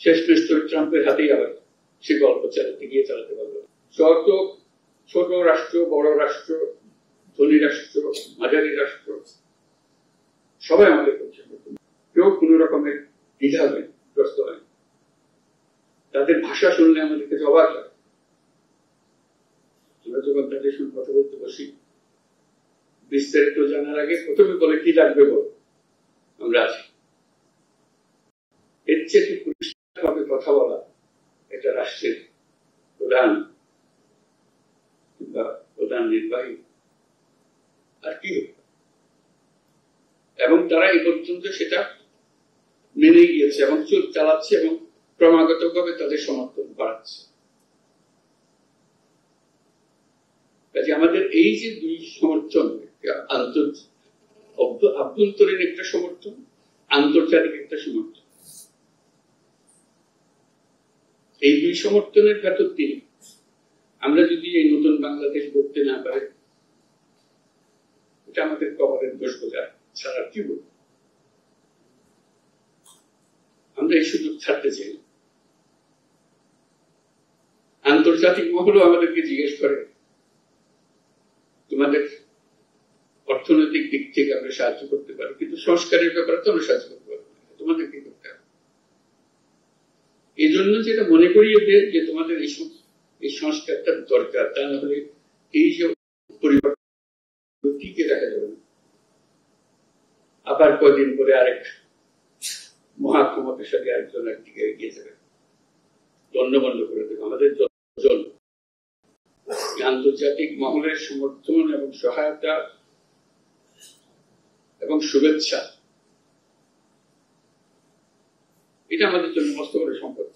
শেষমেশ ট্রাম্পের হাতেই আবার সে গল্প চালাতে পারবে। যত ছোট রাষ্ট্র, বড় রাষ্ট্র, ধনী রাষ্ট্র, মাঝারি রাষ্ট্র, সবাই আমাদের করছে, কেউ কোন রকমের দ্বিধাগ্রস্ত হয়। তাদের ভাষা শুনলে আমাদের কাছে অবাক হয়। আমরা যখন তাদের সঙ্গে কথা বলতে বসি, বিস্তারিত জানার আগে প্রথমে বলে কি লাগবে বল, আমরা আছি। এর চেয়ে পরিষ্কারভাবে কথা বলা এটা রাষ্ট্রের প্রধান কিংবা প্রধান নির্বাহী আর কি হবে। এবং তারা এই পর্যন্ত সেটা মেনে গিয়েছে এবং চালাচ্ছে এবং ক্রমাগতভাবে তাদের সমর্থন বাড়াচ্ছে। কাজে আমাদের এই যে দুই সমর্থন, আভ্যন্তরীণ একটা সমর্থন, আন্তর্জাতিক একটা সমর্থন, এই দুই সমর্থনের ভেতর দিয়ে আমরা যদি এই নতুন বাংলাদেশ গড়তে না পারি, এটা আমাদের কবরের দোষ বোঝা ছাড়া কি বলবো। আমরা এই সুযোগ ছাড়তে চাই। আন্তর্জাতিক মহলও আমাদেরকে জিজ্ঞেস করে, তোমাদের অর্থনৈতিক দিক থেকে আমরা সাহায্য করতে পারি, কিন্তু সংস্কারের ব্যাপারে তো আমরা সাহায্য করতে পারবো না, তোমাদের কি করতে হবে। এই জন্য যেটা মনে করিয়ে দেয় যে তোমাদের এই সংস্কারটা দরকার, তা না হলে এই যে পরিবর্তন টিকে রাখা যাবে না। আবার কয়দিন পরে আরেক মহাক্ষমতার একজন একদিকে এগিয়ে যাবে, দণ্ডবন্ধ করে দেবে। আমাদের দল আন্তর্জাতিক মহলের সমর্থন এবং সহায়তা এবং শুভেচ্ছা, এটা আমাদের জন্য মস্ত বড় সম্পদ।